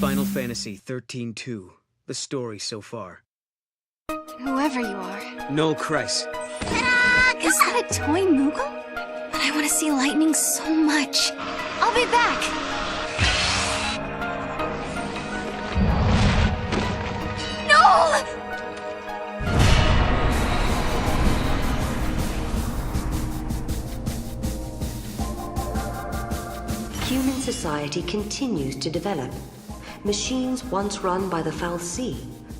Final Fantasy XIII-2. The story so far. Whoever you are. Noel Kreis. Is that a toy Moogle? But I want to see lightning so much. I'll be back! No! Human society continues to develop. Machines once run by the XIII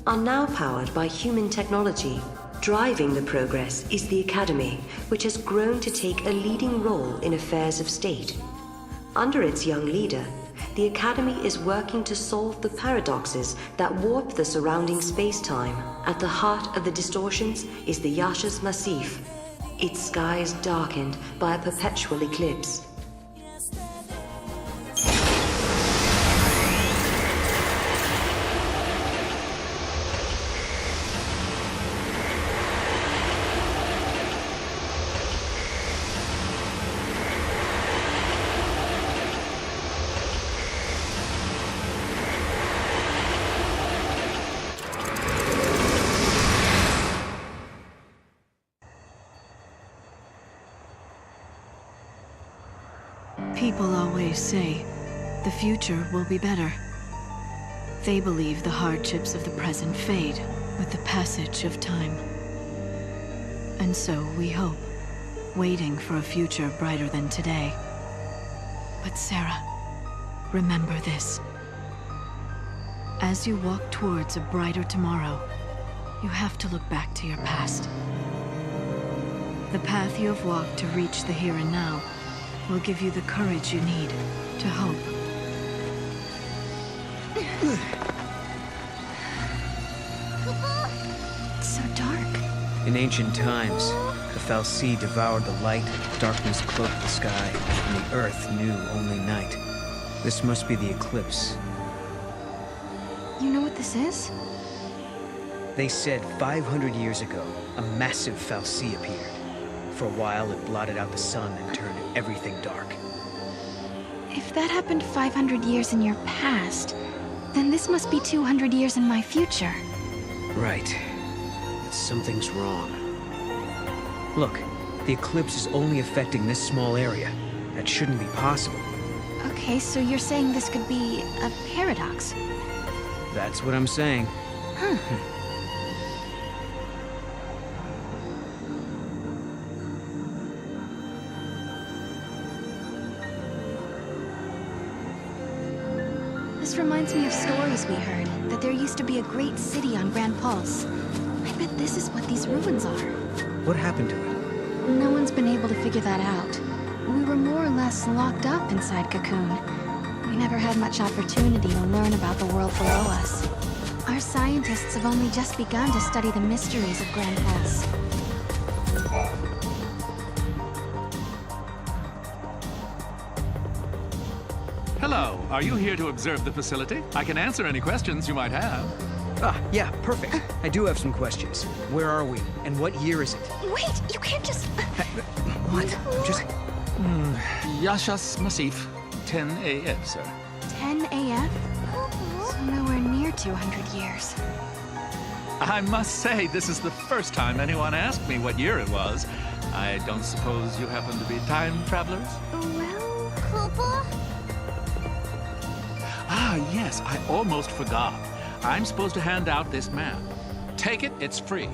are now powered by human technology. Driving the progress is the Academy, which has grown to take a leading role in affairs of state. Under its young leader, the Academy is working to solve the paradoxes that warp the surrounding space-time. At the heart of the distortions is the Yaschas Massif, its skies darkened by a perpetual eclipse. People always say, the future will be better. They believe the hardships of the present fade with the passage of time. And so we hope, waiting for a future brighter than today. But Sarah, remember this. As you walk towards a brighter tomorrow, you have to look back to your past. The path you have walked to reach the here and now will give you the courage you need to hope. It's so dark. In ancient times, the XIII devoured the light, darkness cloaked the sky, and the earth knew only night. This must be the eclipse. You know what this is? They said 500 years ago, a massive XIII appeared. For a while, it blotted out the sun and turned everything dark. If that happened 500 years in your past, then this must be 200 years in my future. Right. But something's wrong. Look, the eclipse is only affecting this small area. That shouldn't be possible. Okay, so you're saying this could be a paradox? That's what I'm saying. Huh. This reminds me of stories we heard, that there used to be a great city on Grand Pulse. I bet this is what these ruins are. What happened to it? No one's been able to figure that out. We were more or less locked up inside Cocoon. We never had much opportunity to learn about the world below us. Our scientists have only just begun to study the mysteries of Grand Pulse. Hello, are you here to observe the facility? I can answer any questions you might have. Ah, yeah, perfect. I do have some questions. Where are we? And what year is it? Wait, you can't just... What? I'm just... Yaschas Massif, 10 AF, sir. 10 AF? So nowhere near 200 years. I must say, this is the first time anyone asked me what year it was. I don't suppose you happen to be time travelers? Well, Papa? Ah, yes, I almost forgot. I'm supposed to hand out this map. Take it, it's free.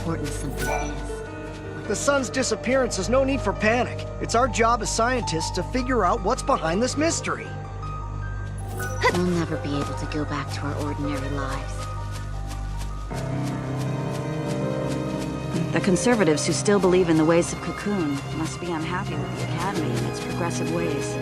important something is. The sun's disappearance is no need for panic. It's our job as scientists to figure out what's behind this mystery. We'll never be able to go back to our ordinary lives. The conservatives who still believe in the ways of Cocoon must be unhappy with the Academy and its progressive ways.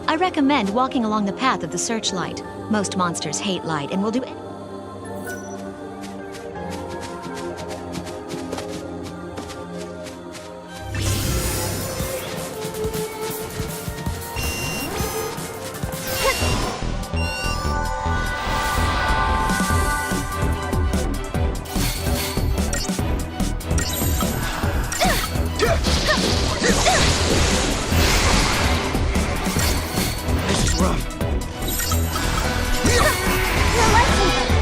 I recommend walking along the path of the searchlight. Most monsters hate light and will do anything. This is rough. The lights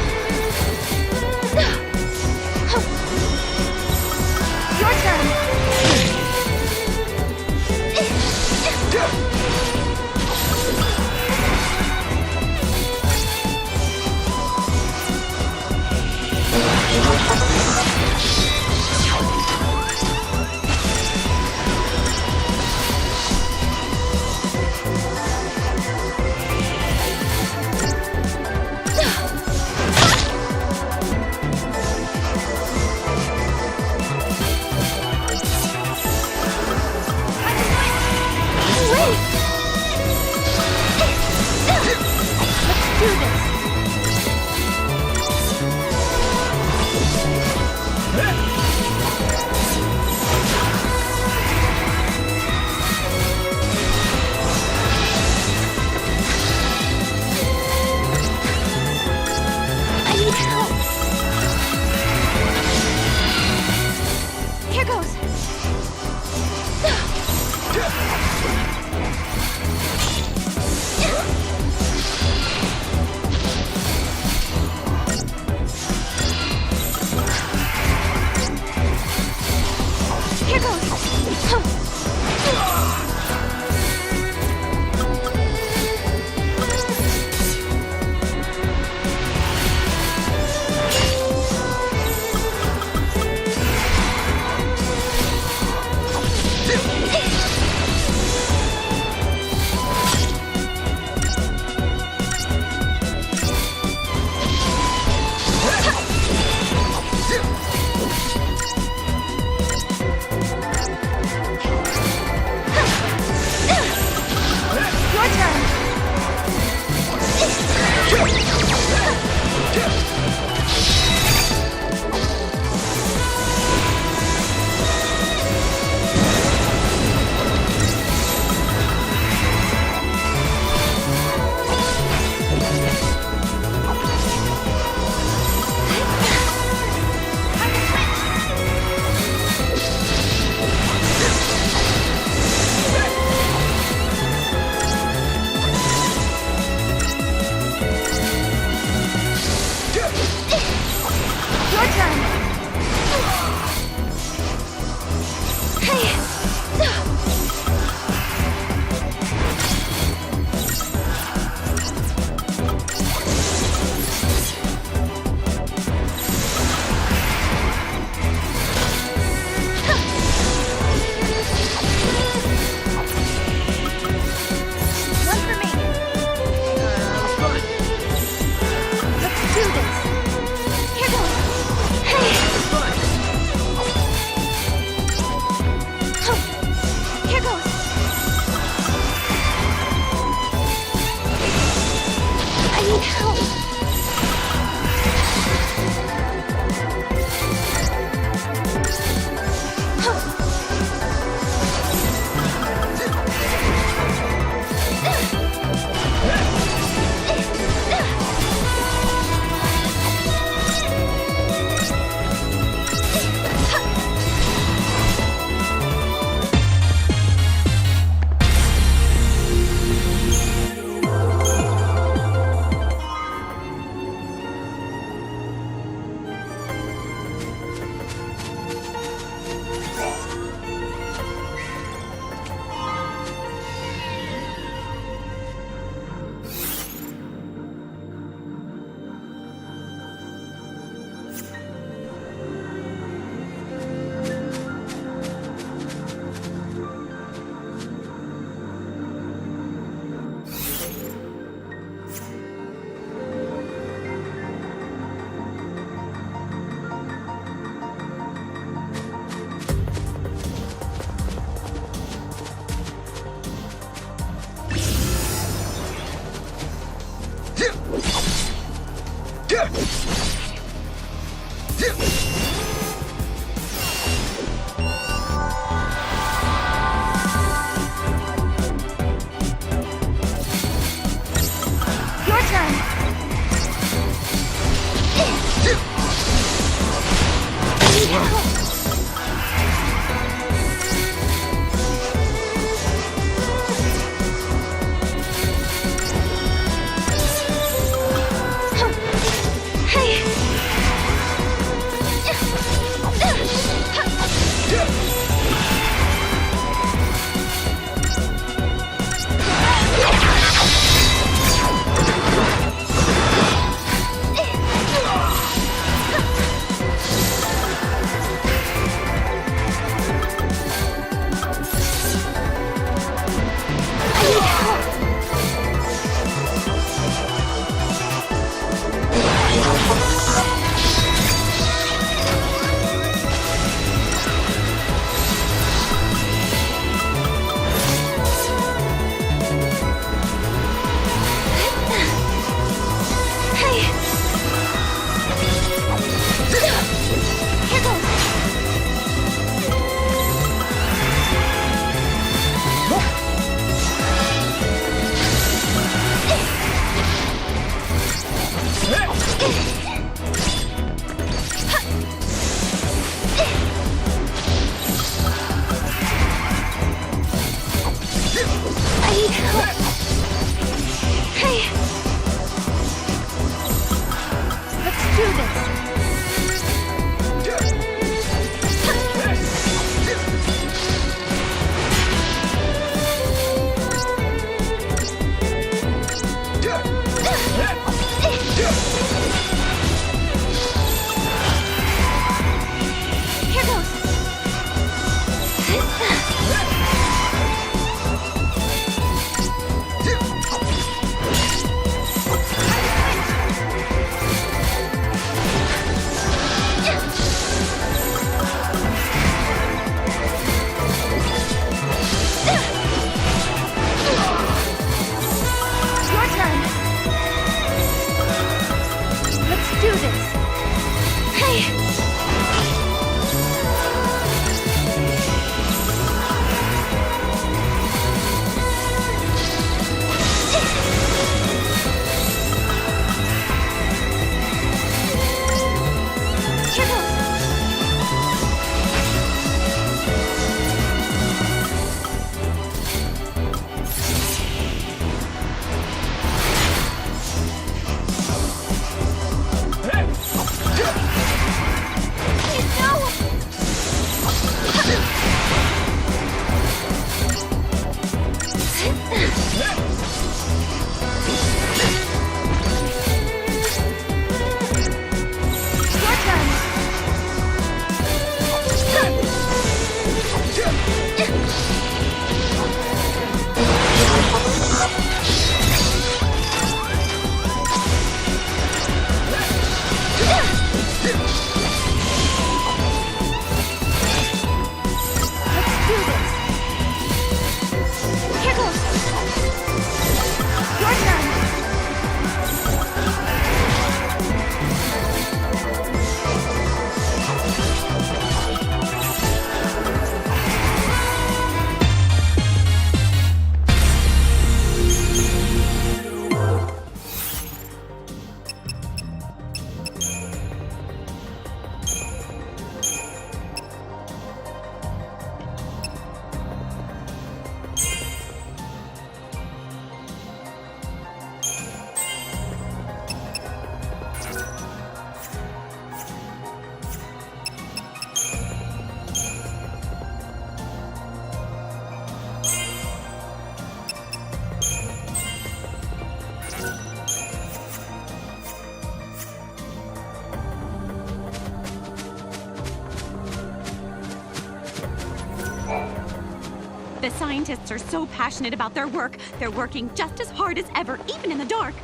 The scientists are so passionate about their work, they're working just as hard as ever, even in the dark.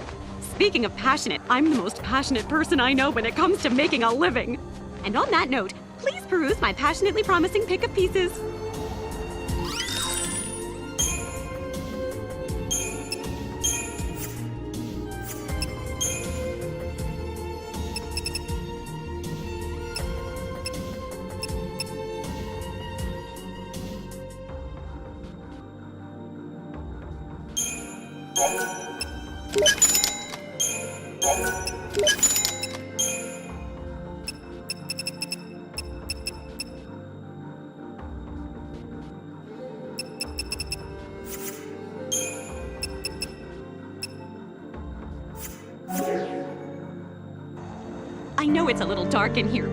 Speaking of passionate, I'm the most passionate person I know when it comes to making a living. And on that note, please peruse my passionately promising pick of pieces. I know it's a little dark in here.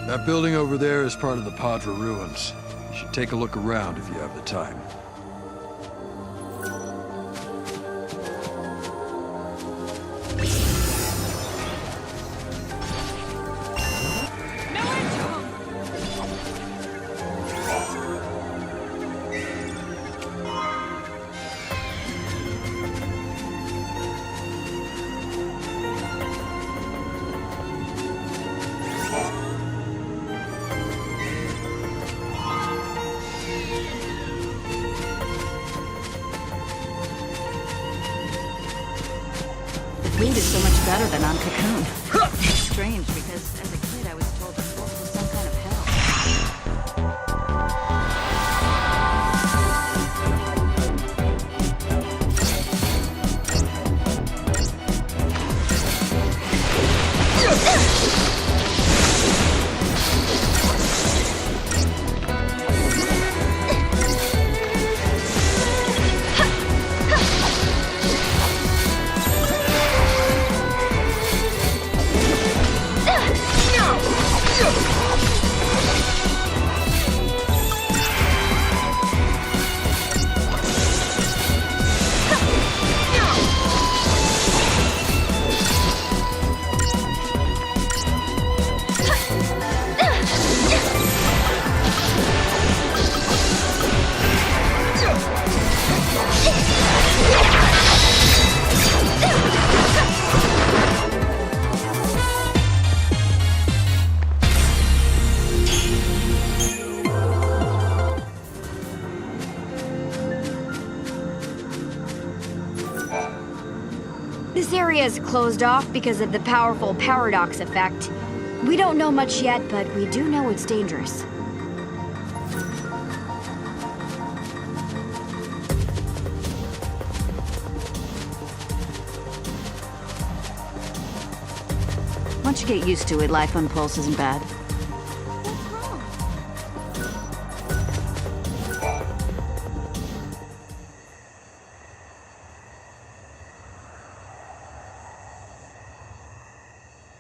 That building over there is part of the Padra ruins. You should take a look around if you have the time. Wind is so much better than on Cocoon. It's strange because as a kid I was told the force was some kind of hell. This area is closed off because of the powerful paradox effect. We don't know much yet, but we do know it's dangerous. Once you get used to it, life on Pulse isn't bad.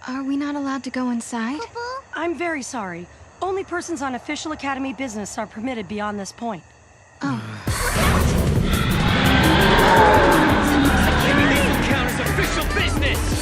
Are we not allowed to go inside? I'm very sorry. Only persons on official Academy business are permitted beyond this point. Oh. Maybe this will count as official business!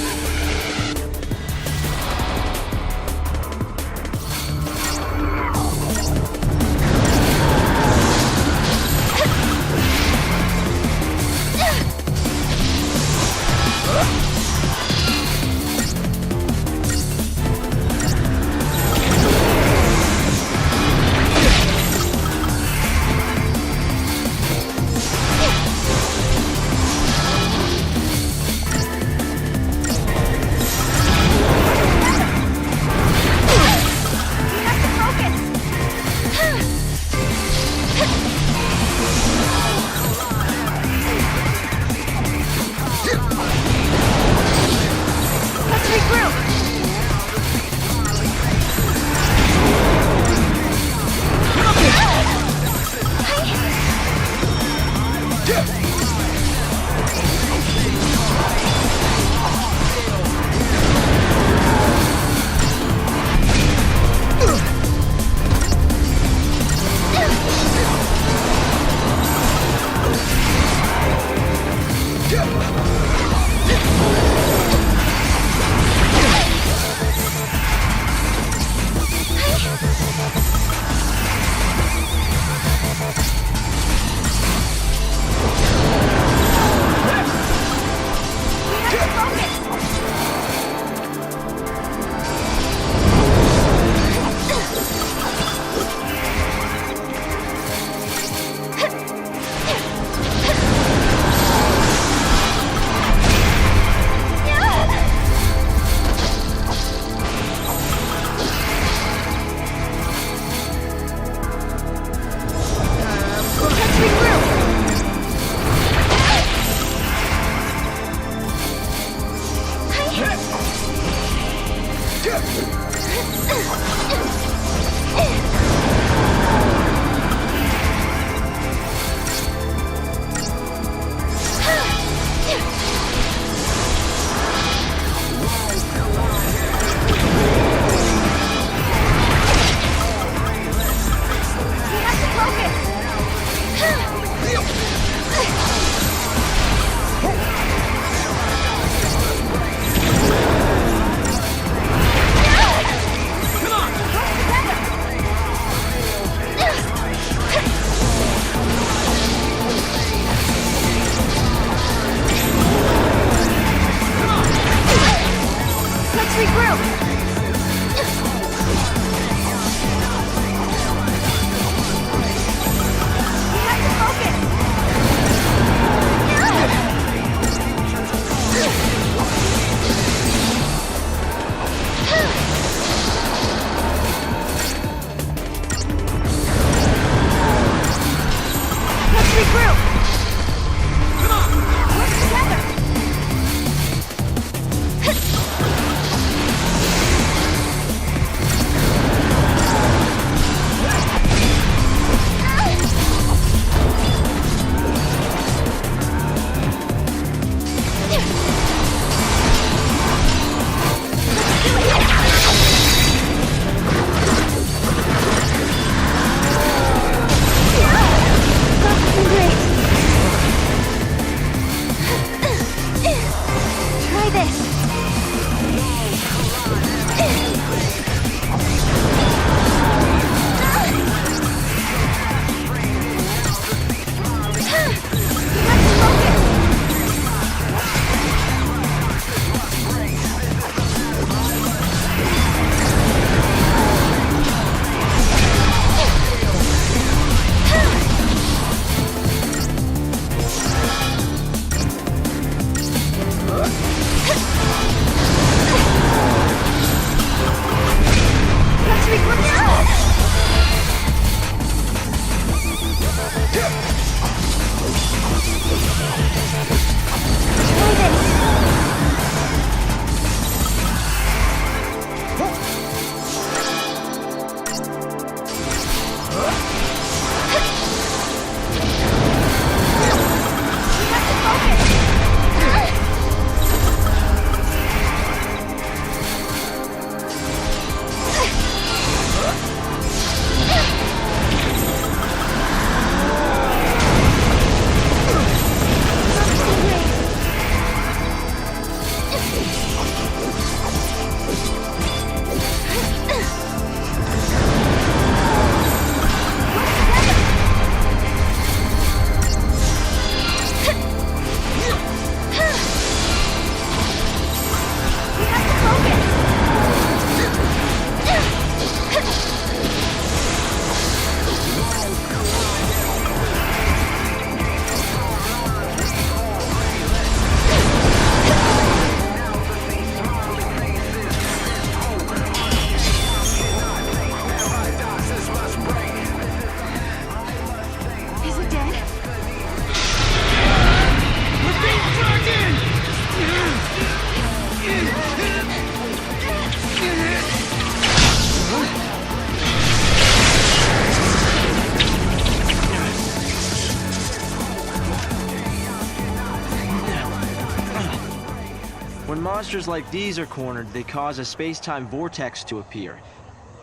When monsters like these are cornered, they cause a space-time vortex to appear.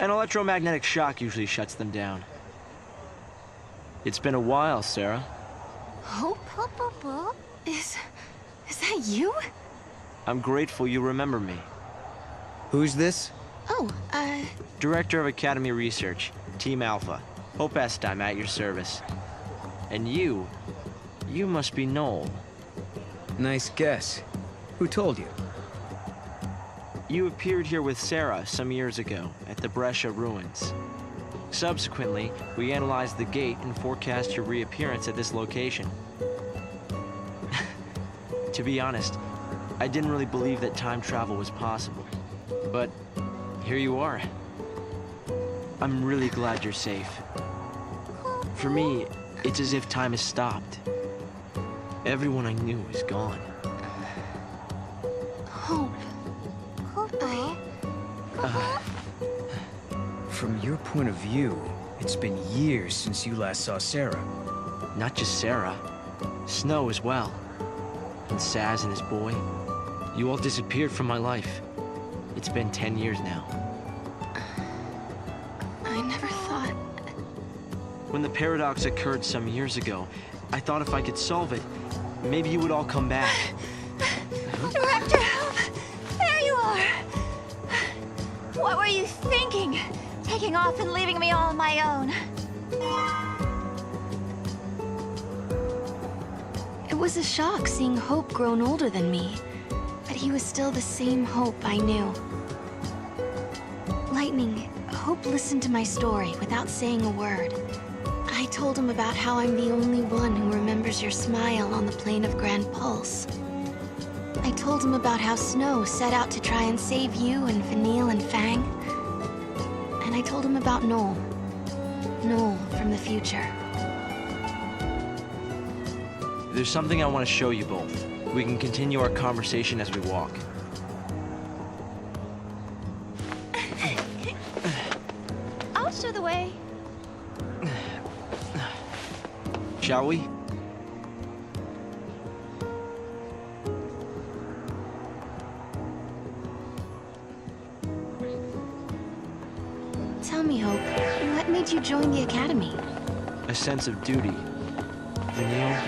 An electromagnetic shock usually shuts them down. It's been a while, Sarah. Hope? Is that you? I'm grateful you remember me. Who's this? Oh, Director of Academy Research, Team Alpha. Hope I'm at your service. And you must be Noel. Nice guess. Who told you? You appeared here with Sarah some years ago at the Brescia ruins. Subsequently, we analyzed the gate and forecast your reappearance at this location. To be honest, I didn't really believe that time travel was possible. But here you are. I'm really glad you're safe. For me, it's as if time has stopped. Everyone I knew is gone. Hope. From your point of view, it's been years since you last saw Sarah. Not just Sarah. Snow as well. And Saz and his boy. You all disappeared from my life. It's been 10 years now. I never thought... When the paradox occurred some years ago, I thought if I could solve it, maybe you would all come back. Director, there you are! What were you thinking? Taking off and leaving me all on my own. It was a shock seeing Hope grown older than me, but he was still the same Hope I knew. Lightning, Hope listened to my story without saying a word. I told him about how I'm the only one who remembers your smile on the plane of Grand Pulse. I told him about how Snow set out to try and save you and Vanille and Fang. And I told him about Noel. Noel from the future. There's something I want to show you both. We can continue our conversation as we walk. I'll show the way. Shall we? Tell me, Hope, what made you join the Academy? A sense of duty. Vanille,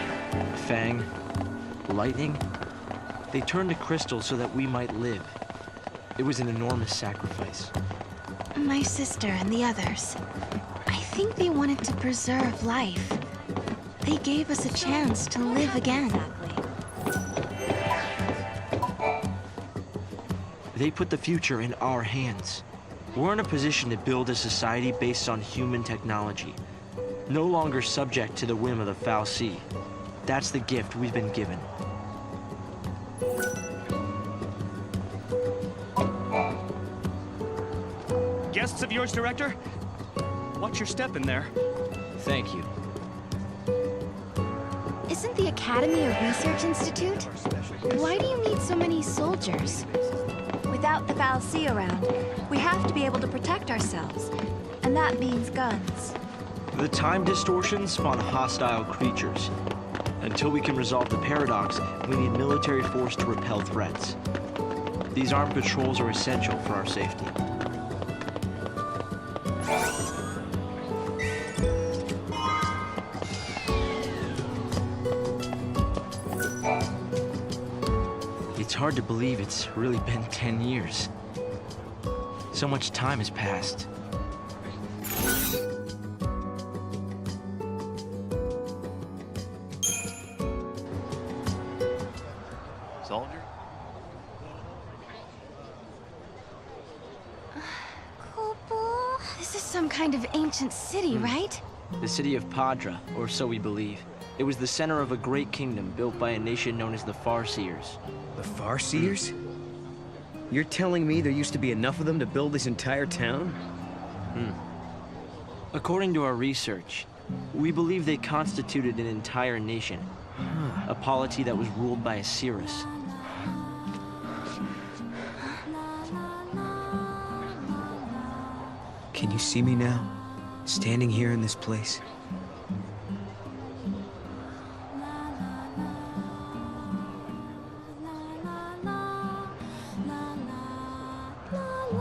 Fang, Lightning, they turned to Crystal so that we might live. It was an enormous sacrifice. My sister and the others. I think they wanted to preserve life. They gave us a chance to live again. They put the future in our hands. We're in a position to build a society based on human technology, no longer subject to the whim of the Foul Sea. That's the gift we've been given. Guests of yours, Director? Watch your step in there. Thank you. Isn't the Academy a research institute? Why do you need so many soldiers? Without the Foul Sea around, we have to be able to protect ourselves. And that means guns. The time distortions spawn hostile creatures. Until we can resolve the paradox, we need military force to repel threats. These armed patrols are essential for our safety. It's hard to believe it's really been 10 years. So much time has passed. Soldier? This is some kind of ancient city, right? The city of Padra, or so we believe. It was the center of a great kingdom built by a nation known as the Farseers. The Farseers? You're telling me there used to be enough of them to build this entire town? According to our research, we believe they constituted an entire nation. A polity that was ruled by a Cirrus. Can you see me now? Standing here in this place?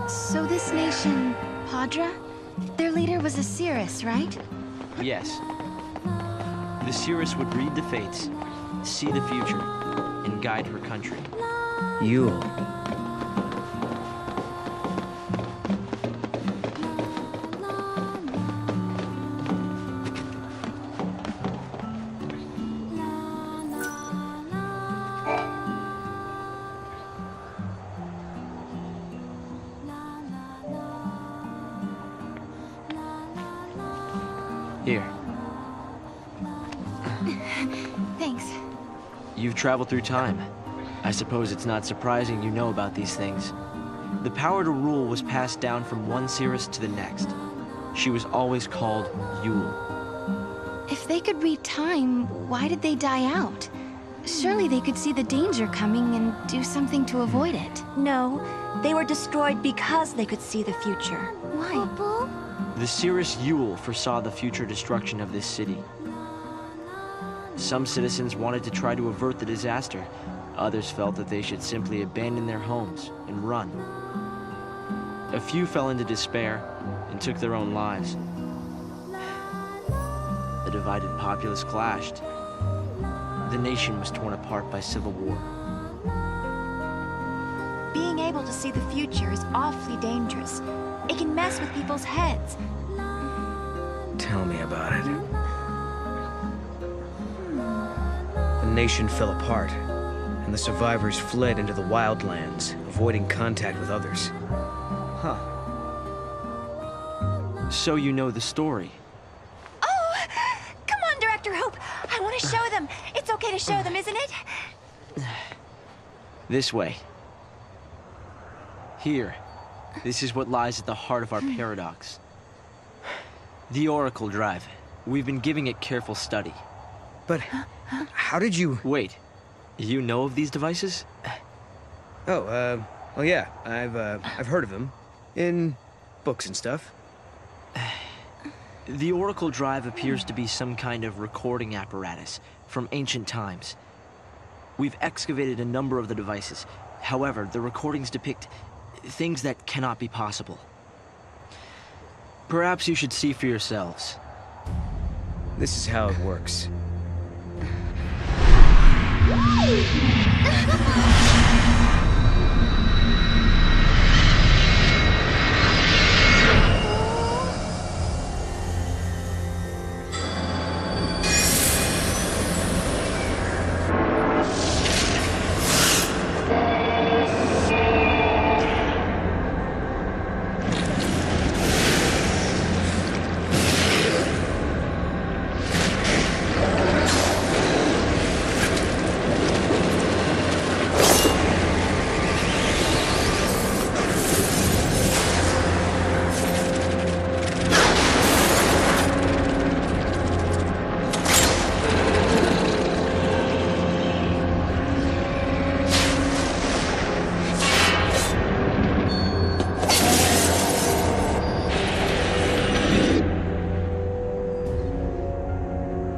So this nation, Padra? Their leader was a Cirrus, right? Yes. The Cirrus would read the fates, see the future, and guide her country. Yule. Here. Thanks. You've traveled through time. I suppose it's not surprising you know about these things. The power to rule was passed down from one Cirrus to the next. She was always called Yule. If they could read time, why did they die out? Surely they could see the danger coming and do something to avoid it. No, they were destroyed because they could see the future. Why? The Cirrus foresaw the future destruction of this city. Some citizens wanted to try to avert the disaster. Others felt that they should simply abandon their homes and run. A few fell into despair and took their own lives. The divided populace clashed. The nation was torn apart by civil war. Being able to see the future is awfully dangerous. It can mess with people's heads. Tell me about it. The nation fell apart, and the survivors fled into the wildlands, avoiding contact with others. Huh. So you know the story. Oh! Come on, Director Hope! I want to show them! It's okay to show them, isn't it? This way. Here. This is what lies at the heart of our paradox. The Oracle Drive. We've been giving it careful study. But how did you... Wait. You know of these devices? Oh, yeah. I've heard of them. In books and stuff. The Oracle Drive appears to be some kind of recording apparatus from ancient times. We've excavated a number of the devices. However, the recordings depict things that cannot be possible. Perhaps you should see for yourselves. This is how it works.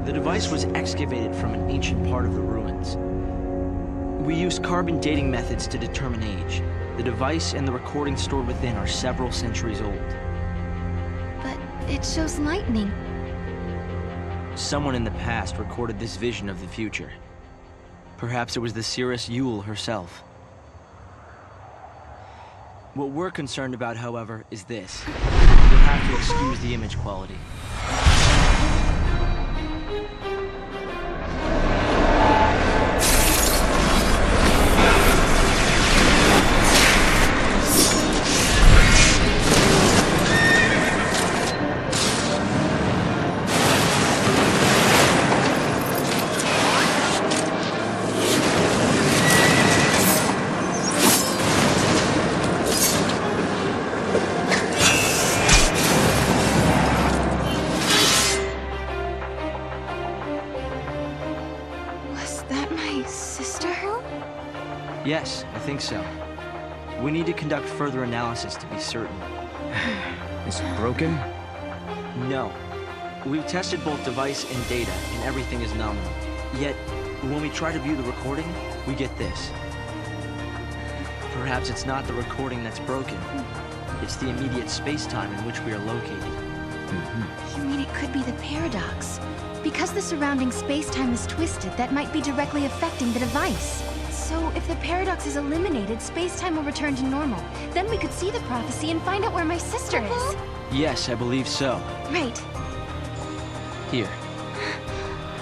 The device was excavated from an ancient part of the ruins. We used carbon dating methods to determine age. The device and the recording stored within are several centuries old. But it shows lightning. Someone in the past recorded this vision of the future. Perhaps it was the Cirrus herself. What we're concerned about, however, is this. You'll have to excuse the image quality. Yes, I think so. We need to conduct further analysis to be certain. Is it broken? No. We've tested both device and data, and everything is nominal. Yet, when we try to view the recording, we get this. Perhaps it's not the recording that's broken. It's the immediate space-time in which we are located. You mean it could be the paradox? Because the surrounding space-time is twisted, that might be directly affecting the device. So, if the paradox is eliminated, space-time will return to normal. Then we could see the prophecy and find out where my sister is. Yes, I believe so. Right. Here.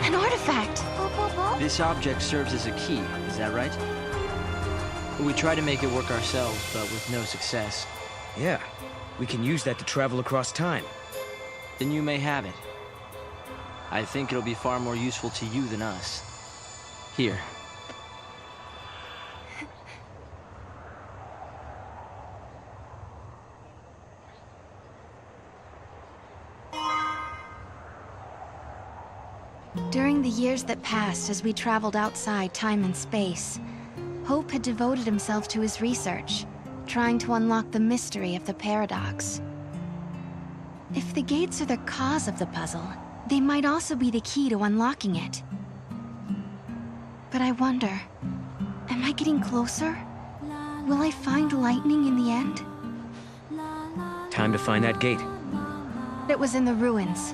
An artifact! This object serves as a key, is that right? We tried to make it work ourselves, but with no success. Yeah. We can use that to travel across time. Then you may have it. I think it'll be far more useful to you than us. Here. During the years that passed as we traveled outside time and space, Hope had devoted himself to his research, trying to unlock the mystery of the paradox. If the gates are the cause of the puzzle, they might also be the key to unlocking it. But I wonder, am I getting closer? Will I find lightning in the end? Time to find that gate. It was in the ruins.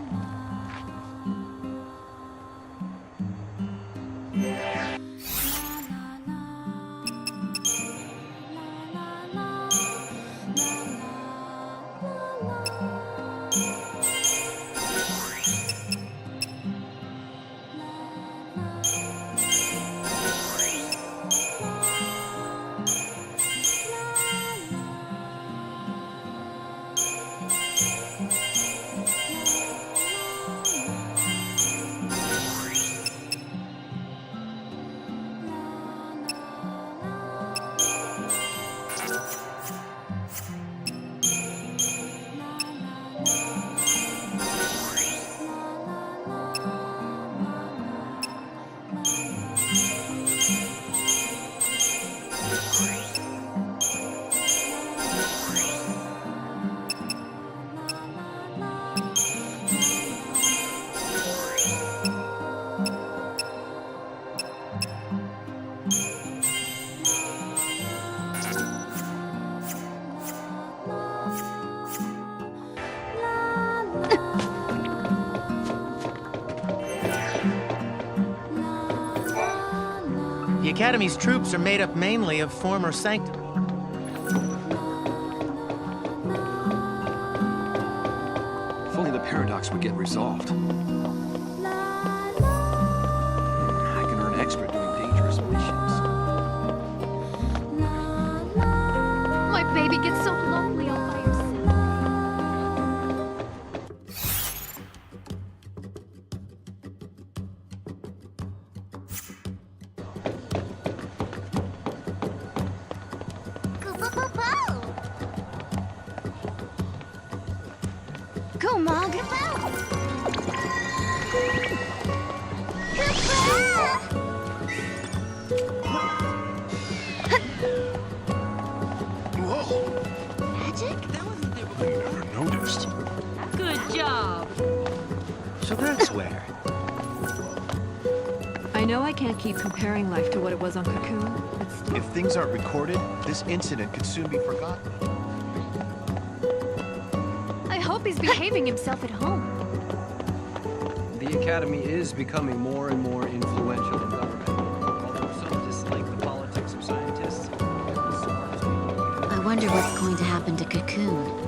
The Academy's troops are made up mainly of former Sanctum. If only the paradox would get resolved. I can earn extra doing dangerous missions. My baby gets so lonely all by herself. Go, Mog. Magic? Never noticed. Good job. So that's where. I know I can't keep comparing life to what it was on Cocoon, but still. If things aren't recorded, this incident could soon be forgotten. I hope he's behaving himself at home. The Academy is becoming more and more influential in government. Although some dislike the politics of scientists, I wonder what's going to happen to Cocoon.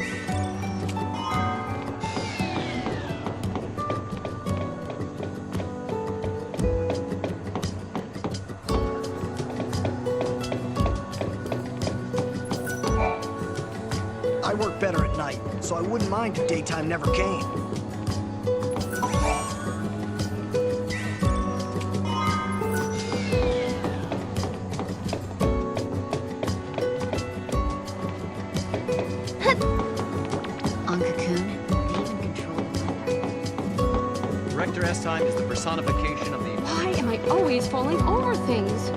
I work better at night, so I wouldn't mind if daytime never came. On Cocoon, they even control the weather. Director S-Time is the personification of the... Why am I always falling over things?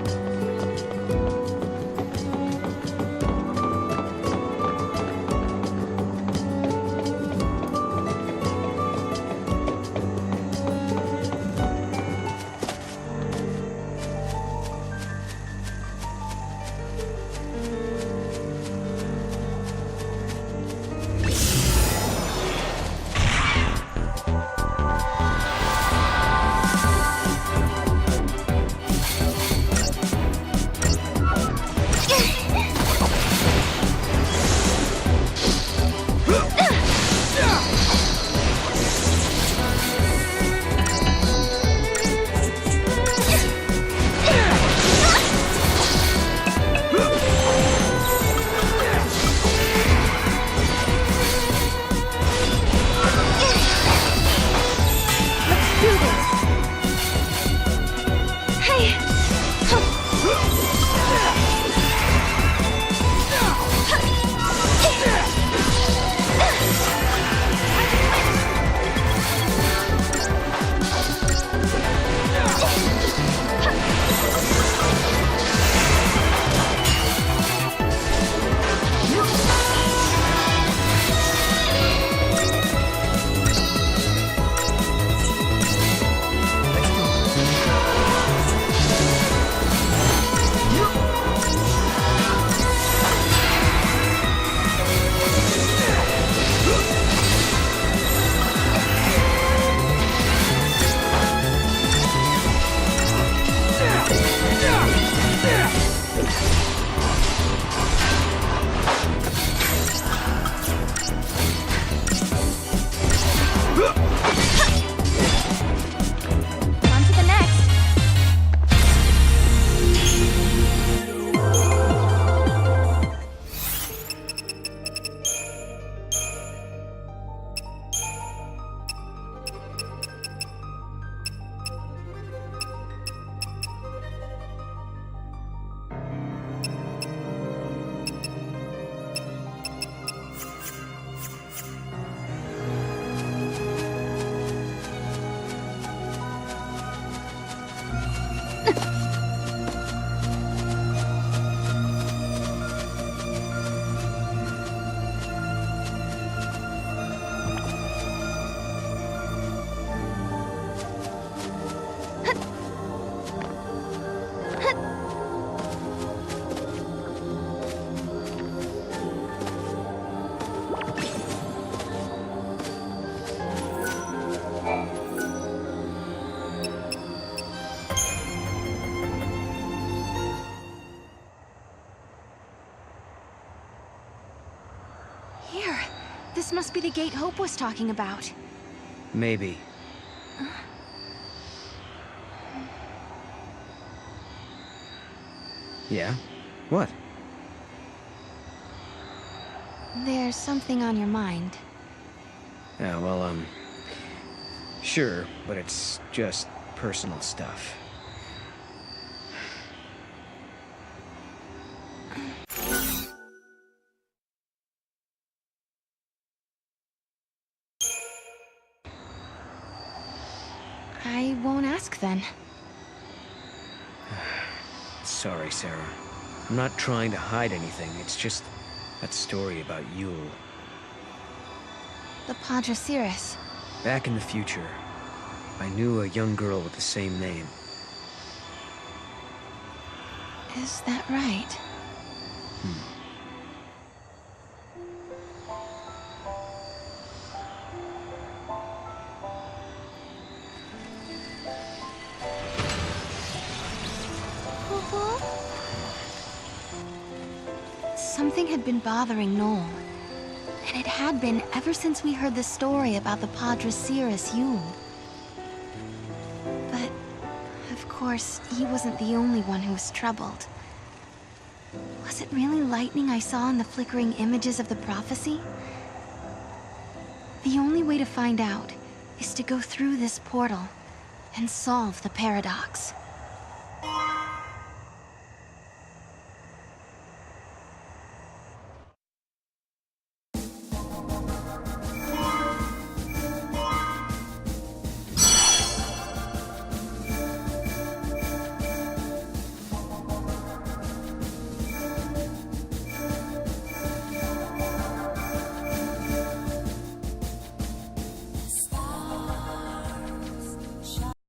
This must be the gate Hope was talking about. Maybe. Yeah? What? There's something on your mind. Yeah, well, sure, but it's just personal stuff. I won't ask then. Sorry, Sarah. I'm not trying to hide anything. It's just that story about Yule. The Padre Cirrus. Back in the future, I knew a young girl with the same name. Is that right? Something had been bothering Noel. And it had been ever since we heard the story about the Padre Cirrus Yule. But, of course, he wasn't the only one who was troubled. Was it really lightning I saw in the flickering images of the prophecy? The only way to find out is to go through this portal and solve the paradox.